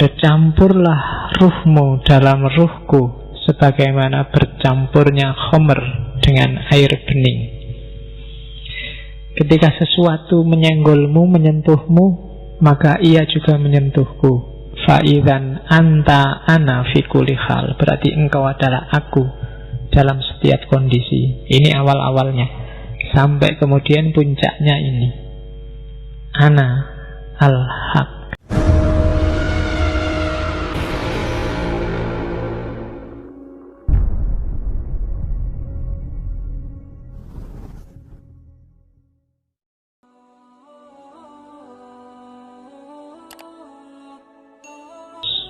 bercampurlah ruhmu dalam ruhku sebagaimana bercampurnya khomer dengan air bening. Ketika sesuatu menyenggolmu, menyentuhmu, maka ia juga menyentuhku. Fa'idzan anta ana fi kulli hal, berarti engkau adalah aku dalam setiap kondisi. Ini awal-awalnya, sampai kemudian puncaknya ini, ana al-haq.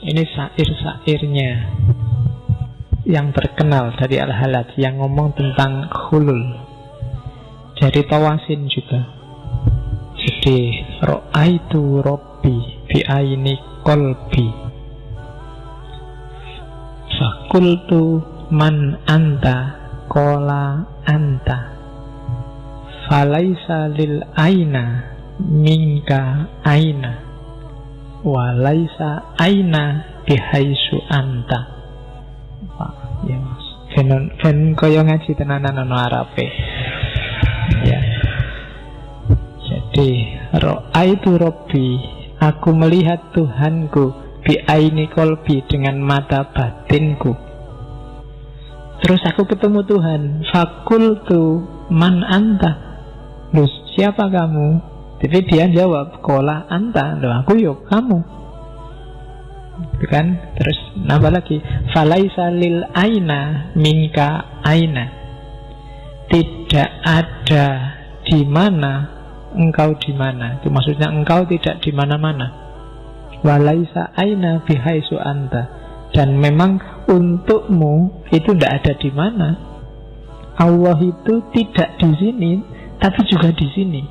Ini syair-syairnya yang terkenal dari Al-Halaj yang ngomong tentang khulul. Dari Tawasin juga. Jadi ra'aitu rabbi bi aini qalbi fakultu man anta qala anta falaisa lil aina minka aina walaisa aina bihaisu anta. Pak, ya Mas. Ben kaya ngaji tenanan ana Arabe. Ya. Jadi, ra'aitu rabbi, aku melihat Tuhanku bi aini qalbi, dengan mata batinku. Terus aku ketemu Tuhan, fakultu man anta. Loh, siapa kamu? Jadi dia jawab, kola anta, loh aku yuk kamu. Itu kan? Terus nambah lagi, falaisa lil aina minka aina. Tidak ada di mana engkau di mana. Itu maksudnya engkau tidak di mana-mana. Walaisa aina bihaisu anta. Dan memang untukmu itu tidak ada di mana. Allah itu tidak di sini, tapi juga di sini.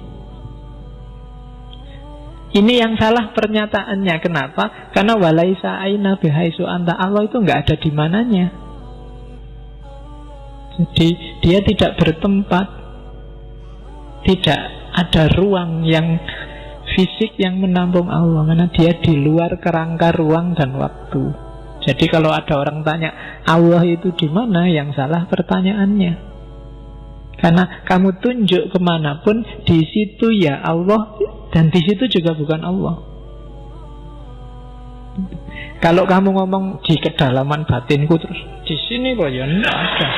Ini yang salah pernyataannya. Kenapa? Karena walaisa aina bihaisu anta, Allah itu nggak ada di mananya. Jadi dia tidak bertempat, tidak ada ruang yang fisik yang menampung Allah, karena dia di luar kerangka ruang dan waktu. Jadi kalau ada orang tanya Allah itu di mana, yang salah pertanyaannya. Karena kamu tunjuk kemanapun, di situ ya Allah, dan di situ juga bukan Allah. Kalau kamu ngomong di kedalaman batinku, terus di sini kok ya enggak ada.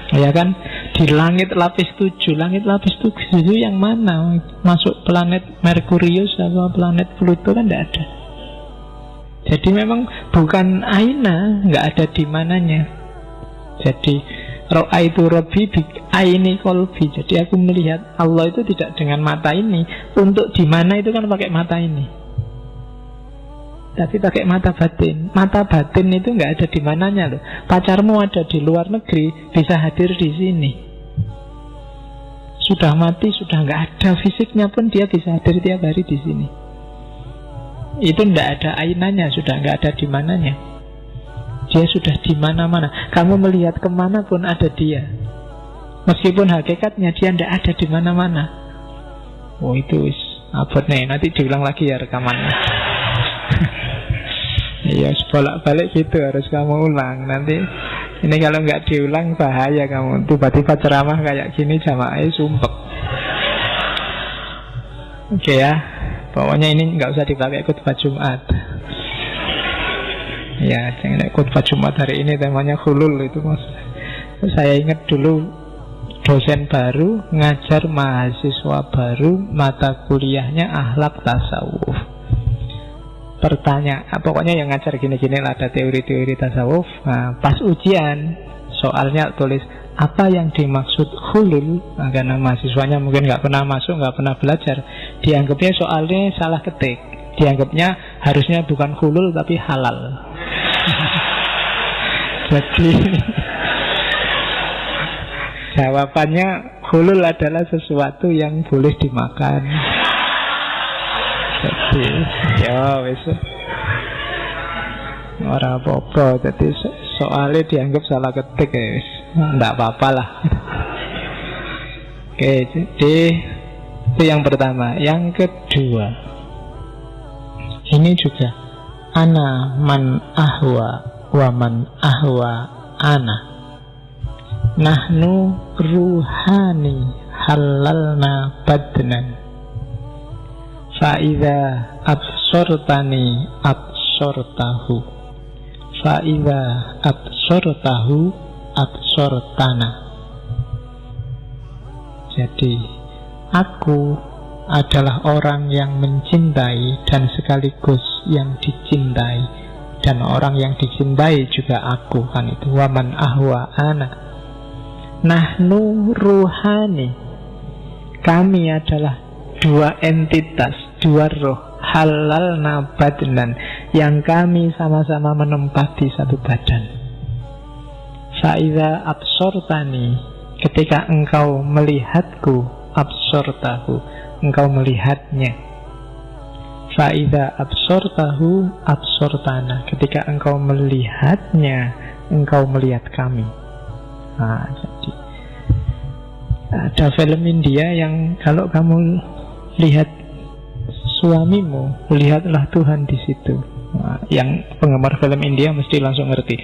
Ya kan? Di langit lapis 7, langit lapis 7 itu yang mana? Masuk planet Merkurius atau planet Pluto kan enggak ada. Jadi memang bukan aina, enggak ada di mananya. Jadi ra'aitu rabbi bi aini qalbi. Jadi aku melihat Allah itu tidak dengan mata ini. Untuk di mana itu kan pakai mata ini, tapi pakai mata batin. Mata batin itu nggak ada di mananya loh. Pacarmu ada di luar negeri, bisa hadir di sini. Sudah mati, sudah nggak ada fisiknya pun dia bisa hadir tiap hari di sini. Itu nggak ada ainanya, sudah nggak ada di mananya. Dia sudah di mana-mana. Kamu melihat kemana pun ada dia. Meskipun hakikatnya dia tidak ada di mana-mana. Oh itu abot nih. Nanti diulang lagi ya rekamannya. Iya, bolak-balik gitu harus kamu ulang. Nanti ini kalau nggak diulang bahaya kamu. Tiba-tiba ceramah kayak gini jamaahnya sumpek. Oke ya. Pokoknya ini nggak usah dipakai khutbah Jumat. Ya, jangan khutbah Jumat hari ini temanya khulul itu Mas. Saya ingat dulu dosen baru ngajar mahasiswa baru, mata kuliahnya akhlak tasawuf. Pokoknya yang ngajar gini-gini lah, ada teori-teori tasawuf. Nah, pas ujian soalnya tulis apa yang dimaksud khulul. Nah, karena mahasiswanya mungkin nggak pernah masuk, nggak pernah belajar, dianggapnya soalnya salah ketik. Dianggapnya harusnya bukan khulul tapi halal. Jadi jawabannya khulul adalah sesuatu yang boleh dimakan. Jadi ya wis ora apa-apa. Jadi soalnya dianggap salah ketik ya wis, enggak apa-apa lah. Oke, jadi itu yang pertama. Yang kedua, ini juga ana man ahwa wa man ahwa ana. Nahnu ruhani halalna badnan. Fa'idha absortani absortahu. Fa'idha absortahu absortana. Jadi aku adalah orang yang mencintai dan sekaligus yang dicintai, dan orang yang dicintai juga aku, kan itu waman ahwa ana. Nahnu ruhani, kami adalah dua entitas, dua roh, halalna badnan, yang kami sama-sama menempati satu badan. Fa'idha absortani, ketika engkau melihatku, absortahu, engkau melihatnya. Fa'idha absortahu absortana, ketika engkau melihatnya, engkau melihat kami. Nah, jadi ada film India yang kalau kamu lihat suamimu, lihatlah Tuhan di situ. Nah, yang penggemar film India mesti langsung ngerti.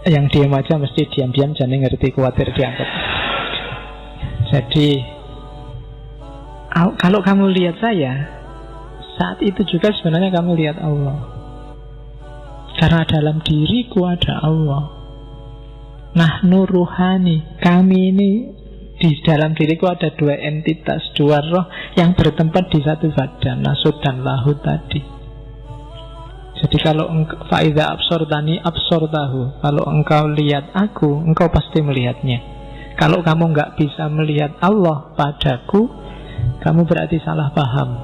Yang diam aja mesti diam-diam, jangan ngerti, khawatir dianggap. Jadi kalau kamu lihat saya, saat itu juga sebenarnya kamu lihat Allah, karena dalam diriku ada Allah. Nahnu ruhani, kami ini di dalam diriku ada dua entitas, dua roh yang bertempat di satu badan, nasud dan lahud tadi. Jadi kalau fa'idha absortani absortahu, kalau engkau lihat aku, engkau pasti melihatnya. Kalau kamu nggak bisa melihat Allah padaku, kamu berarti salah paham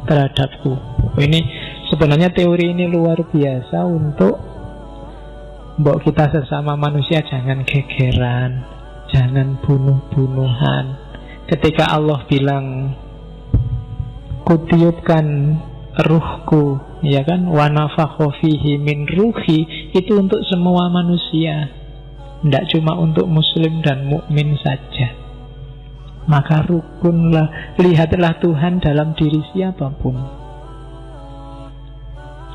terhadapku. Ini sebenarnya teori ini luar biasa untuk mbok kita sesama manusia. Jangan gegeran, jangan bunuh-bunuhan. Ketika Allah bilang kutiupkan ruhku, ya kan, wa nafakha fihi min ruhi, itu untuk semua manusia, tidak cuma untuk muslim dan mukmin saja. Maka rukunlah, lihatlah Tuhan dalam diri siapapun.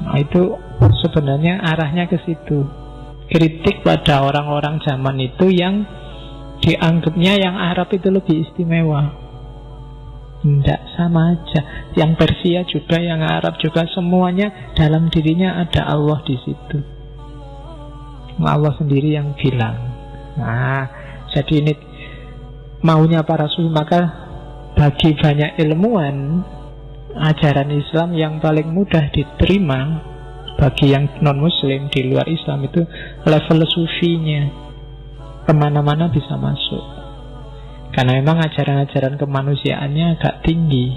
Nah, itu sebenarnya arahnya ke situ. Kritik pada orang-orang zaman itu yang dianggapnya yang Arab itu lebih istimewa. Tidak, sama aja. Yang Persia juga, yang Arab juga, semuanya dalam dirinya ada Allah di situ. Allah sendiri yang bilang. Nah, jadi ini maunya para sufi. Maka bagi banyak ilmuwan, ajaran Islam yang paling mudah diterima bagi yang non-muslim di luar Islam itu level sufinya. Kemana-mana bisa masuk. Karena memang ajaran-ajaran kemanusiaannya agak tinggi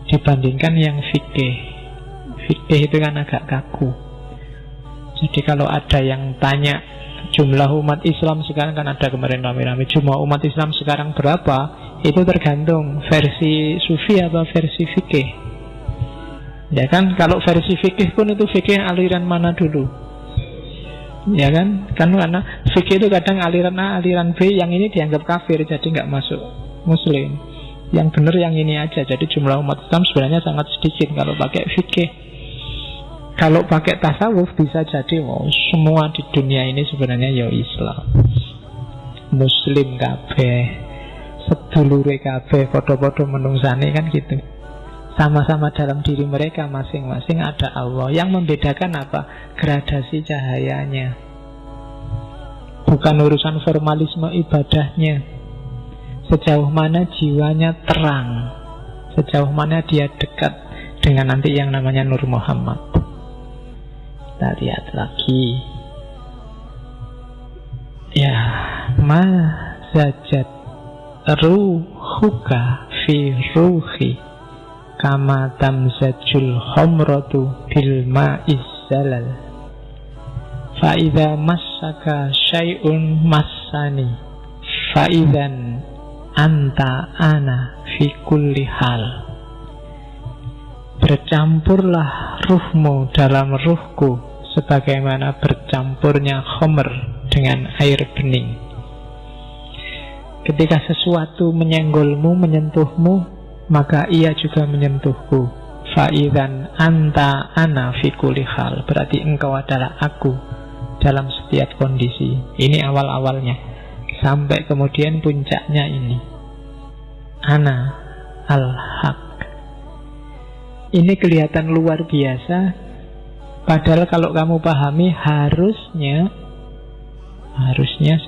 dibandingkan yang fikih. Fikih itu kan agak kaku. Jadi kalau ada yang tanya jumlah umat Islam sekarang, kan ada kemarin rame-rame, jumlah umat Islam sekarang berapa, itu tergantung versi sufi atau versi fikih. Ya kan, kalau versi fikih pun itu fikih aliran mana dulu, ya kan? Karena fikih itu kadang aliran A, aliran B, yang ini dianggap kafir, jadi nggak masuk muslim. Yang benar yang ini aja. Jadi jumlah umat Islam sebenarnya sangat sedikit kalau pakai fikih. Kalau pakai tasawuf bisa jadi semua di dunia ini sebenarnya ya Islam, muslim kabeh, sedulure kabeh, padha-padha menungsane, kan gitu. Sama-sama dalam diri mereka masing-masing ada Allah. Yang membedakan apa? Gradasi cahayanya. Bukan urusan formalisme ibadahnya. Sejauh mana jiwanya terang, sejauh mana dia dekat dengan nanti yang namanya Nur Muhammad. Kita lihat lagi. Ya, ma zajat ruhuka fi ruhi kama tamzajul khamratu bil ma'is zalal. Fa idza massaka syai'un massani fa idzan anta ana fi kulli hal. Bercampurlah ruhmu dalam ruhku sebagaimana bercampurnya khamr dengan air bening. Ketika sesuatu menyenggolmu, menyentuhmu, maka ia juga menyentuhku. Fa'idzan anta ana fi kulli hal, berarti engkau adalah aku dalam setiap kondisi. Ini awal-awalnya. Sampai kemudian puncaknya ini, ana al-haq. Ini kelihatan luar biasa, padahal kalau kamu pahami harusnya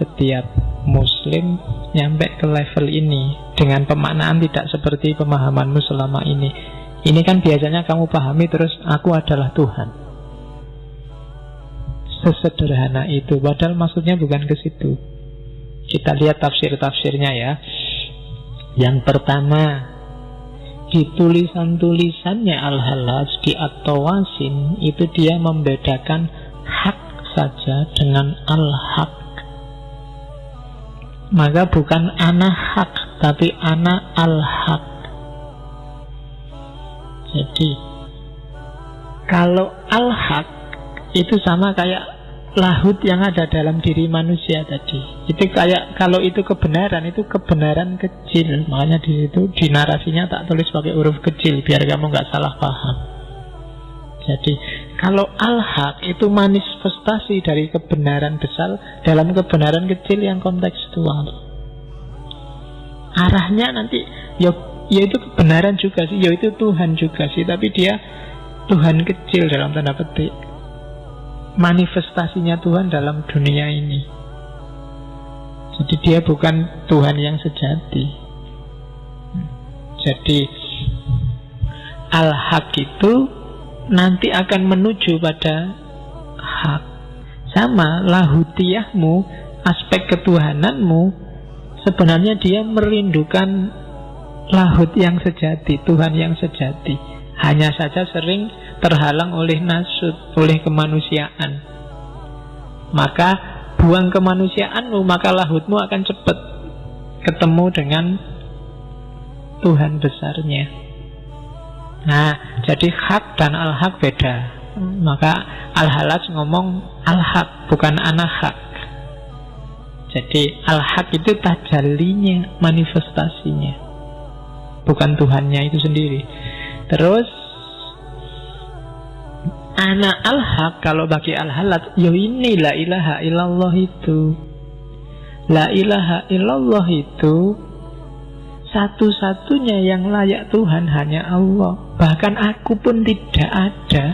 setiap muslim nyampe ke level ini dengan pemaknaan tidak seperti pemahamanmu selama ini. Ini kan biasanya kamu pahami terus, aku adalah Tuhan. Sesederhana itu, padahal maksudnya bukan ke situ. Kita lihat tafsir-tafsirnya ya. Yang pertama, di tulisan-tulisannya Al-Hallaj, di At-Tawasin, itu dia membedakan hak saja dengan al-haq. Maka bukan ana hak, tapi ana al-haq. Jadi kalau al-haq itu sama kayak lahut yang ada dalam diri manusia tadi. Itu kayak, kalau itu kebenaran kecil. Makanya di situ di narasinya tak tulis pakai huruf kecil biar kamu nggak salah paham. Jadi kalau al-haq itu manifestasi dari kebenaran besar dalam kebenaran kecil yang kontekstual. Arahnya nanti ya itu kebenaran juga sih, ya itu Tuhan juga sih, tapi dia Tuhan kecil dalam tanda petik. Manifestasinya Tuhan dalam dunia ini. Jadi dia bukan Tuhan yang sejati. Jadi al-haq itu nanti akan menuju pada hak. Sama lahutiyahmu, aspek ketuhananmu, sebenarnya dia merindukan lahut yang sejati, Tuhan yang sejati. Hanya saja sering terhalang oleh nasud, oleh kemanusiaan. Maka buang kemanusiaanmu, maka lahutmu akan cepat ketemu dengan Tuhan besarnya. Nah, jadi hak dan al-haq beda. Maka Al-Hallaj ngomong al-haq, bukan ana-haq. Jadi al-haq itu tajallinya, manifestasinya, bukan Tuhannya itu sendiri. Terus ana al-haq kalau bagi Al-Hallaj, ya ini la ilaha illallah itu. La ilaha illallah itu satu-satunya yang layak Tuhan hanya Allah. Bahkan aku pun tidak ada.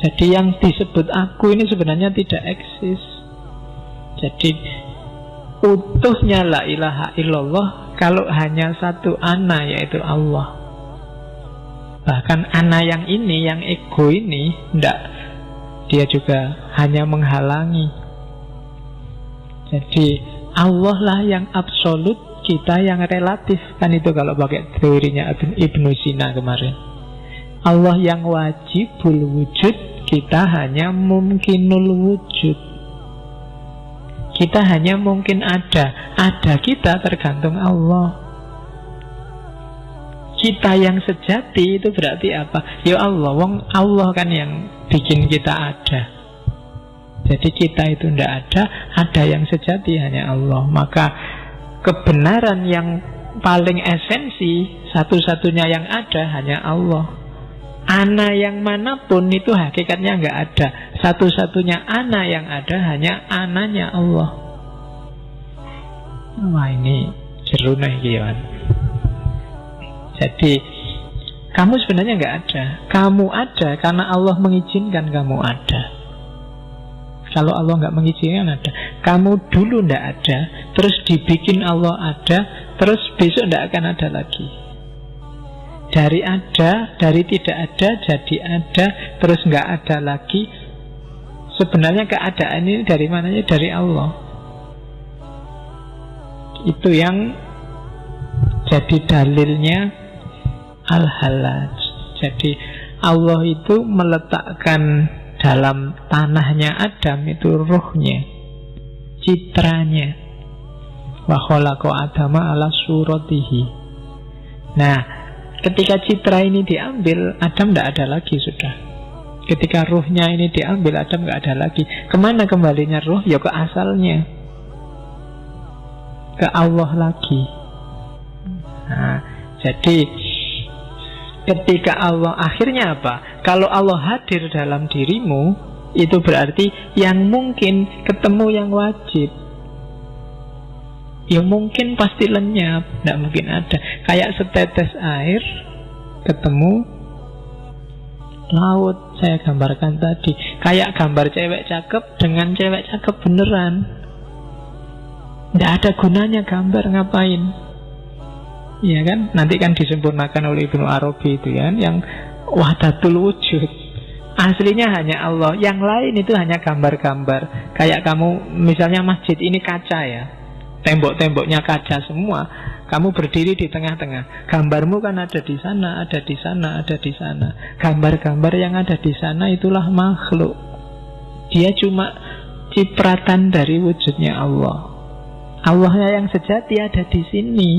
Jadi yang disebut aku ini sebenarnya tidak eksis. Jadi utuhnya la ilaha illallah kalau hanya satu ana, yaitu Allah. Bahkan ana yang ini, yang ego ini, tidak, dia juga hanya menghalangi. Jadi Allah lah yang absolut, kita yang relatif. Kan itu kalau pakai teorinya Ibnu Sina kemarin. Allah yang wajibul wujud, kita hanya mungkinul wujud. Kita hanya mungkin ada. Ada kita tergantung Allah. Kita yang sejati itu berarti apa? Ya Allah, wong Allah kan yang bikin kita ada. Jadi kita itu tidak ada yang sejati hanya Allah. Maka kebenaran yang paling esensi, satu-satunya yang ada hanya Allah. Ana yang manapun itu hakikatnya nggak ada. Satu-satunya ana yang ada hanya ananya Allah. Wah, ini jeru nih kawan. Jadi kamu sebenarnya nggak ada. Kamu ada karena Allah mengizinkan kamu ada. Kalau Allah nggak mengizinkan ada, kamu dulu nggak ada, terus dibikin Allah ada, terus besok nggak akan ada lagi. Dari ada, dari tidak ada jadi ada, terus nggak ada lagi. Sebenarnya keadaan ini dari mananya? Dari Allah. Itu yang jadi dalilnya Al-Hallaj. Jadi Allah itu meletakkan dalam tanahnya Adam itu ruhnya, citranya. Wa khalaqa Adama ala suratihi. Nah, ketika citra ini diambil, Adam tidak ada lagi sudah. Ketika ruhnya ini diambil, Adam tidak ada lagi. Kemana kembalinya ruh? Ya ke asalnya, ke Allah lagi. Nah, jadi Ketika Allah, akhirnya apa? Kalau Allah hadir dalam dirimu, itu berarti yang mungkin ketemu yang wajib. Yang mungkin pasti lenyap, tidak mungkin ada. Kayak setetes air ketemu laut, saya gambarkan tadi. Kayak gambar cewek cakep dengan cewek cakep beneran. Tidak ada gunanya gambar, ngapain? Iya kan? Nanti kan disempurnakan oleh Ibnu Arabi itu kan, yang wahdatul wujud. Aslinya hanya Allah, yang lain itu hanya gambar-gambar. Kayak kamu, misalnya masjid ini kaca ya, tembok-temboknya kaca semua. Kamu berdiri di tengah-tengah. Gambarmu kan ada di sana, ada di sana, ada di sana. Gambar-gambar yang ada di sana itulah makhluk. Dia cuma cipratan dari wujudnya Allah. Allahnya yang sejati ada di sini.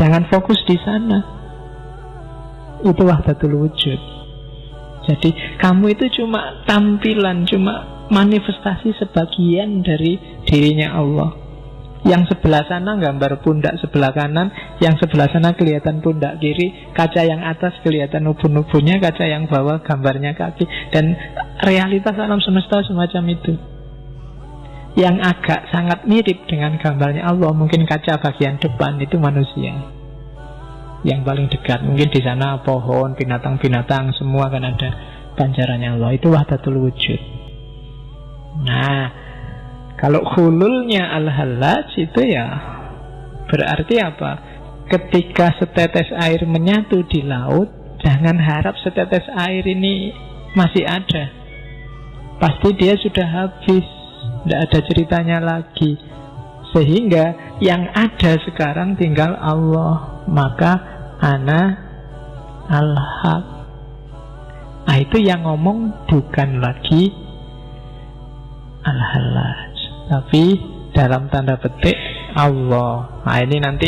Jangan fokus di sana. Itu wahdatul wujud. Jadi kamu itu cuma tampilan, cuma manifestasi sebagian dari dirinya Allah. Yang sebelah sana gambar pundak sebelah kanan, yang sebelah sana kelihatan pundak kiri, kaca yang atas kelihatan ubun-ubunnya, kaca yang bawah gambarnya kaki. Dan realitas alam semesta semacam itu. Yang agak sangat mirip dengan gambarnya Allah, mungkin kaca bagian depan itu manusia yang paling dekat. Mungkin di sana pohon, binatang-binatang semua kan ada pancarannya Allah. Itu wahdatul wujud. Nah, kalau hululnya al-halaj itu ya berarti apa? Ketika setetes air menyatu di laut, jangan harap setetes air ini masih ada. Pasti dia sudah habis, tidak ada ceritanya lagi. Sehingga yang ada sekarang tinggal Allah. Maka ana al-haq. Nah, itu yang ngomong bukan lagi al-halaj, tapi dalam tanda petik Allah. Nah, ini nanti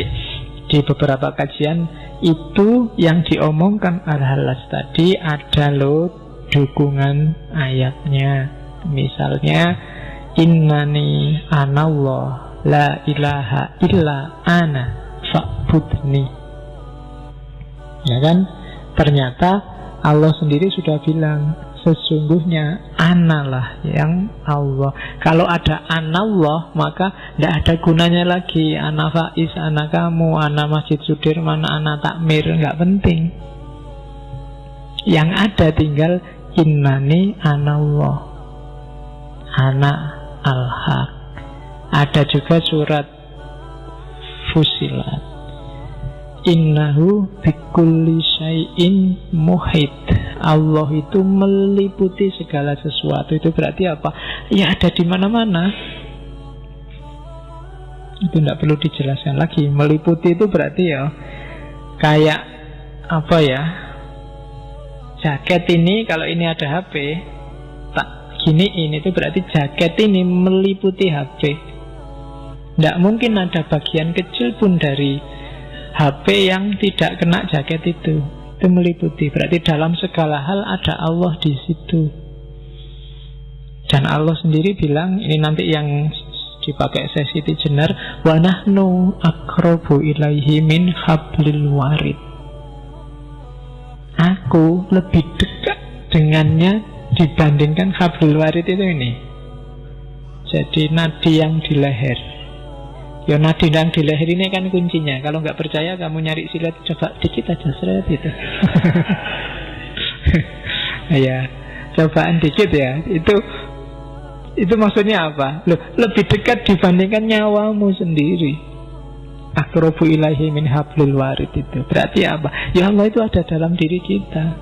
di beberapa kajian itu yang diomongkan al-halaj tadi ada loh dukungan ayatnya. Misalnya innani anallah la ilaha illa ana fa'budni. Ya kan? Ternyata Allah sendiri sudah bilang, sesungguhnya analah yang Allah. Kalau ada anallah, maka tidak ada gunanya lagi ana Faiz, ana kamu, ana Masjid Sudirman, ana Takmir, nggak penting. Yang ada tinggal innani anallah, ana al-haq. Ada juga surat Fusilat, innahu bikulli syai'in muhit. Allah itu meliputi segala sesuatu. Itu berarti apa? Ya ada di mana-mana. Itu tidak perlu dijelaskan lagi. Meliputi itu berarti ya kayak apa ya? Jaket ini, kalau ini ada HP, tak giniin, itu berarti jaket ini meliputi HP. Tidak mungkin ada bagian kecil pun dari HP yang tidak kena jaket itu. Itu meliputi. Berarti dalam segala hal ada Allah di situ. Dan Allah sendiri bilang, ini nanti yang dipakai sesi Tijenar, wa nahnu aqrabu ilaihi min hablil warid. Aku lebih dekat dengannya dibandingkan hablil warid itu ini. Jadi nadi yang di leher. Ya nadi yang di leher ini kan kuncinya. Kalau nggak percaya kamu nyari silat, coba dikit aja seret itu. Ya, cobaan dikit ya. Itu maksudnya apa? Loh, lebih dekat dibandingkan nyawamu sendiri. Aqrabu ilaihi min hablil warid itu. Berarti apa? Ya Allah itu ada dalam diri kita.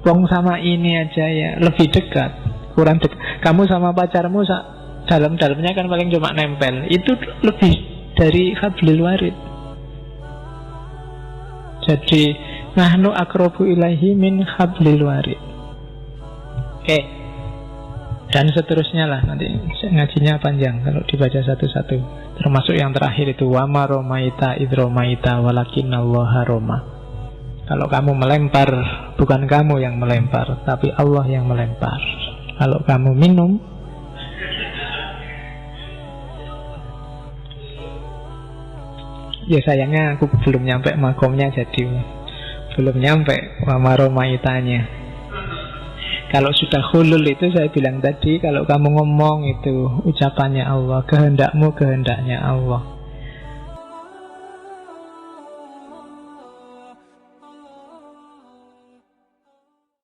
Wong sama ini aja ya lebih dekat. Kurang dekat. Kamu sama pacarmu dalam-dalamnya kan paling cuma nempel. Itu lebih dari hablil warid. Jadi nahnu aqrabu ilaihi min hablil warid. Oke. Dan seterusnya lah. Nanti ngajinya panjang kalau dibaca satu-satu. Termasuk yang terakhir itu wama romaita idromaita walakinnallaha roma. Kalau kamu melempar, bukan kamu yang melempar, tapi Allah yang melempar. Kalau kamu minum, ya sayangnya aku belum nyampe makomnya, jadi Belum nyampe wa maromaitanya. Kalau sudah hulul itu saya bilang tadi, kalau kamu ngomong itu ucapannya Allah, kehendakmu kehendaknya Allah.